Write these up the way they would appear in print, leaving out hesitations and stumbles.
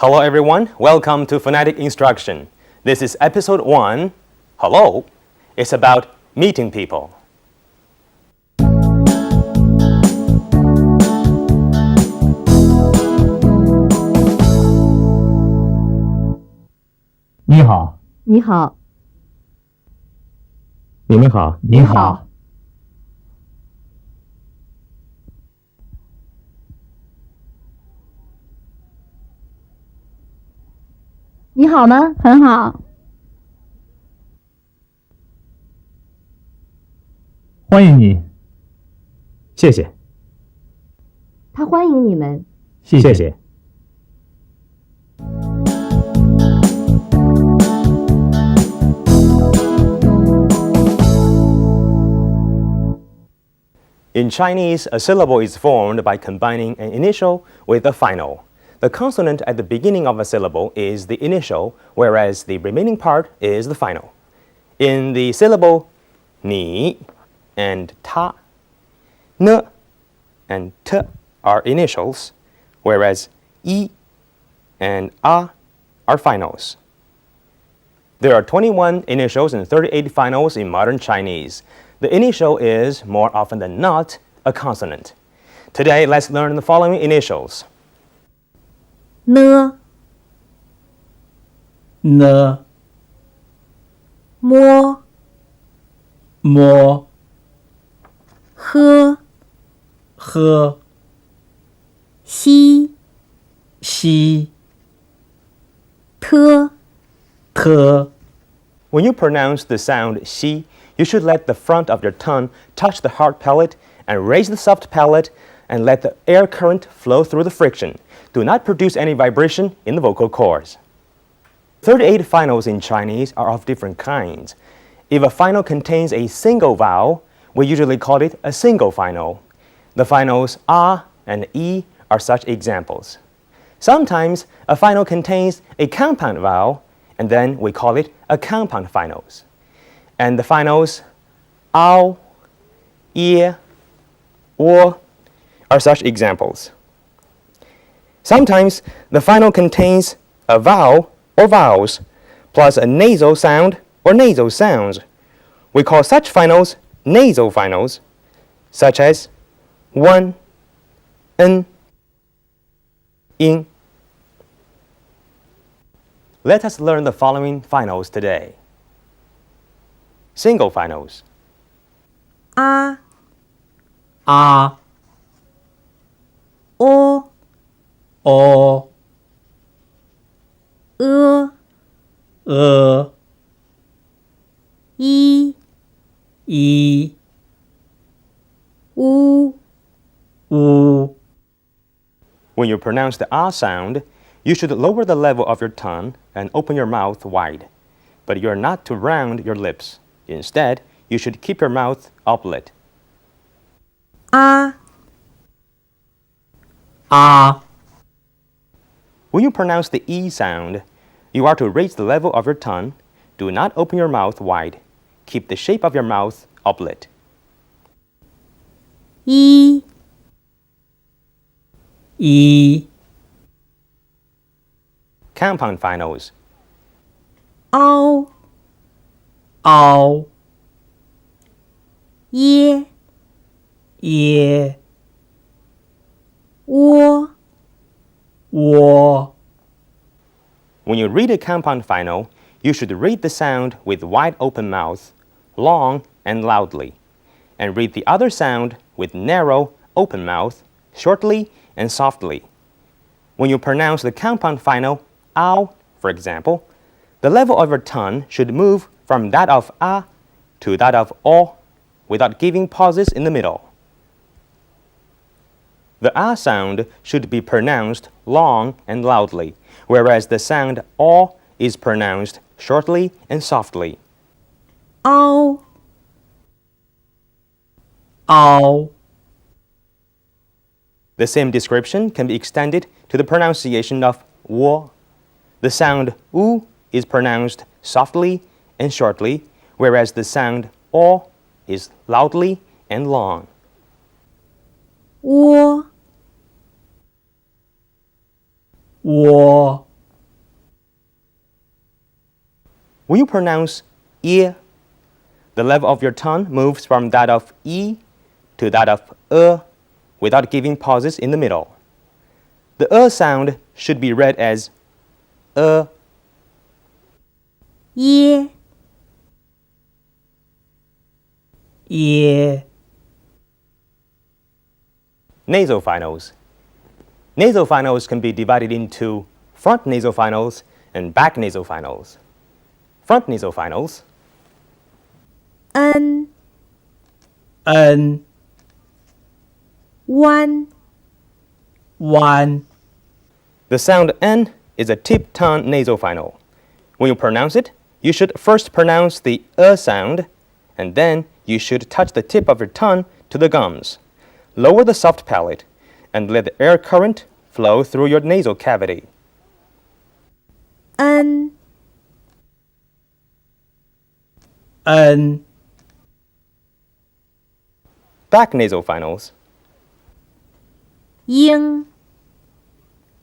Hello everyone, welcome to Phonetic Instruction. This is episode 1. Hello. It's about meeting people. 你好，你好，你们好。你好，你好吗？很好，欢迎你，谢谢。他欢迎你们。谢谢谢。In Chinese, a syllable is formed by combining an initial with a final. The consonant at the beginning of a syllable is the initial, whereas the remaining part is the final. In the syllable 你 and 他, n and t are initials, whereas i and a are finals. There are 21 initials and 38 finals in modern Chinese. The initial is, more often than not, a consonant. Today, let's learn the following initials. N,呢 mo, 摸 h, 喝 xi, 西 t, 特 When you pronounce the sound xi, you should let the front of your tongue touch the hard palate and raise the soft palate and let the air current flow through the friction. Do not produce any vibration in the vocal cords. 38 finals in Chinese are of different kinds. If a final contains a single vowel, we usually call it a single final. The finals a and i are such examples. Sometimes a final contains a compound vowel, and then we call it a compound finals. And the finals ao, ye, or are such examples. Sometimes the final contains a vowel or vowels plus a nasal sound or nasal sounds. We call such finals nasal finals, such as wen, en, in. Let us learn the following finals today. Single finals. a, 啊 o, 哦 e, 呃 i, 一 u. 乌 When you pronounce the ah sound, you should lower the level of your tongue and open your mouth wide. But you are not to round your lips. Instead, you should keep your mouth uplit. a, 啊 When you pronounce the e sound, you are to raise the level of your tongue. Do not open your mouth wide. Keep the shape of your mouth uplit. i, 一 Compound finals. ao, 凹 ye, 耶 wo. 窝 When you read a compound final, you should read the sound with wide open mouth, long and loudly, and read the other sound with narrow, open mouth, shortly and softly. When you pronounce the compound final, ow, for example, the level of your tongue should move from that of a to that of o without giving pauses in the middle. The ah sound should be pronounced long and loudly, whereas the sound o is pronounced shortly and softly. ao, 凹 The same description can be extended to the pronunciation of wo. The sound u is pronounced softly and shortly, whereas the sound o is loudly and long. wo, 窝 When you pronounce I, the level of your tongue moves from that of I to that of without giving pauses in the middle. The sound should be read as耶 耶 Nasal finals. Nasal finals can be divided into front nasal finals and back nasal finals. Front nasal finals. n n 弯 弯 The sound N is a tip tongue nasal final. When you pronounce it, you should first pronounce the sound, and then you should touch the tip of your tongue to the gums. Lower the soft palate, and let the air current flow through your nasal cavity. n n Back nasal finals. 鹰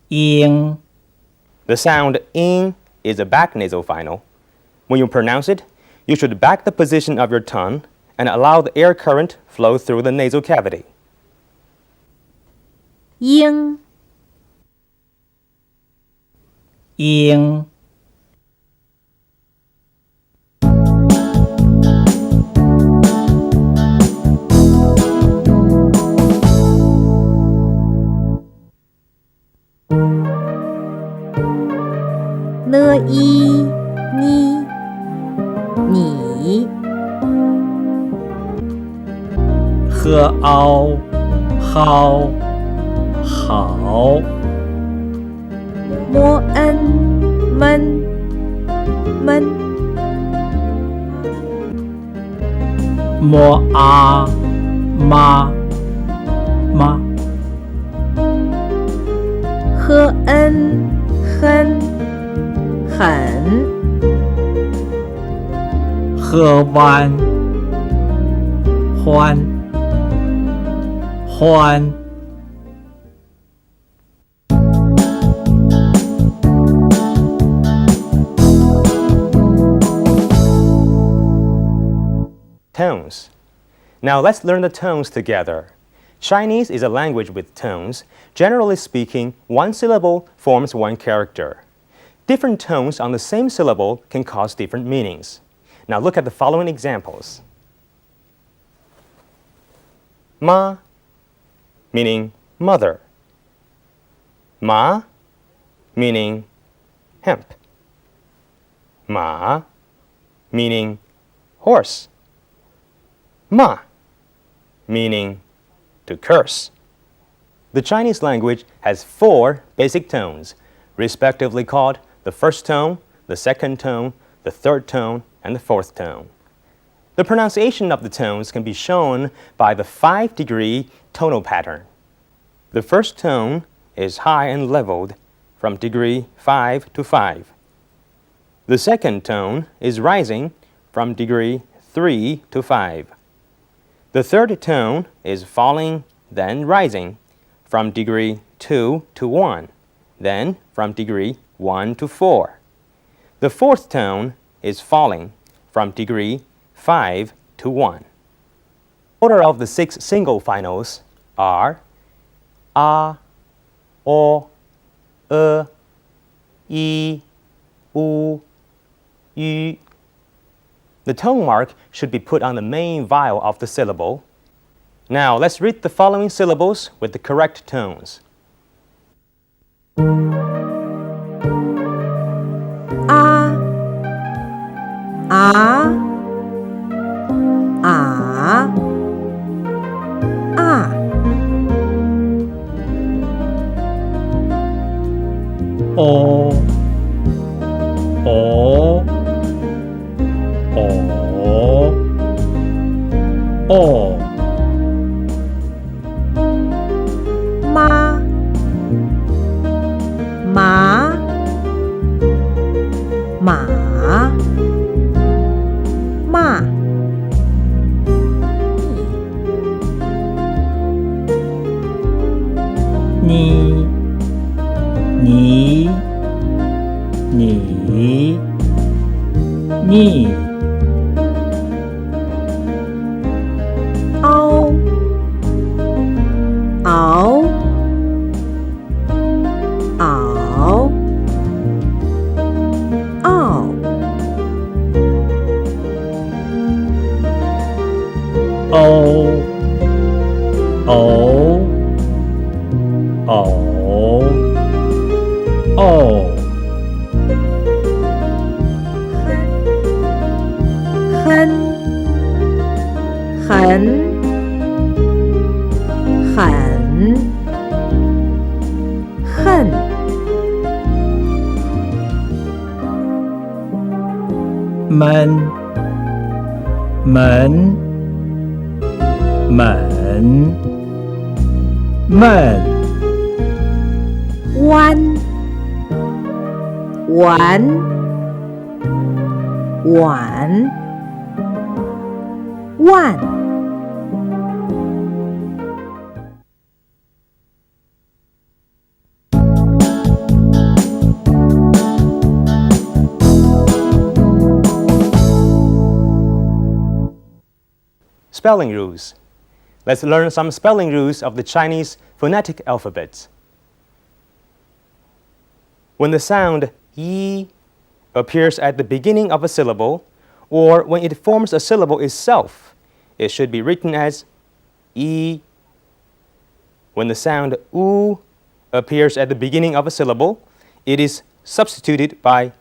ing The sound ing is a back nasal final. When you pronounce it, you should back the position of your tongue and allow the air current flow through the nasal cavity. 鹰ing了一你你和凹好好摸恩闷闷摸啊妈妈和恩很很和弯欢欢 Tones. Now let's learn the tones together. Chinese is a language with tones. Generally speaking, one syllable forms one character. Different tones on the same syllable can cause different meanings. Now look at the following examples. Ma, meaning mother. Ma, meaning hemp. Ma, meaning horse. Ma, meaning to curse. The Chinese language has 4 basic tones, respectively called the first tone, the second tone, the third tone, and the fourth tone. The pronunciation of the tones can be shown by the 5-degree tonal pattern. The first tone is high and leveled from degree 5 to 5. The second tone is rising from degree 3 to 5. The third tone is falling, then rising from degree 2 to 1, then from degree 1 to 4. The fourth tone is falling from degree 5 to 1. Order of the 6 single finals are a, o, e, i, u, yu. The tone mark should be put on the main vowel of the syllable. Now let's read the following syllables with the correct tones. a o o o 妈马马骂你你哦哦哦哦哼很很恨门门门闷弯玩碗万Spelling rules. Let's learn some spelling rules of the Chinese phonetic alphabet. When the sound yi appears at the beginning of a syllable, or when it forms a syllable itself, it should be written as yi. When the sound u appears at the beginning of a syllable, it is substituted by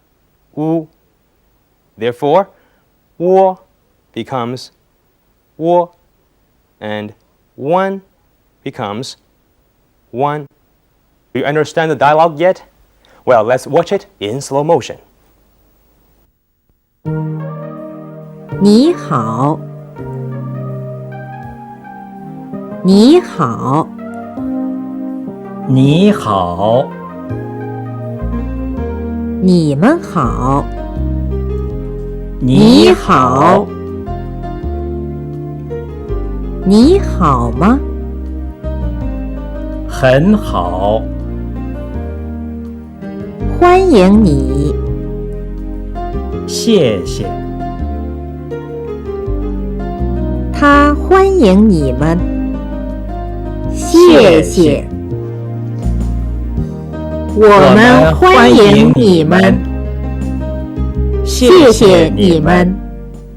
u. Therefore, wo becomes wo, and one becomes one. Do you understand the dialogue yet? Well, let's watch it in slow motion. 你好你好你好你们好你好你好吗很好欢迎你谢谢他欢迎你们谢谢我们欢迎你们谢谢你们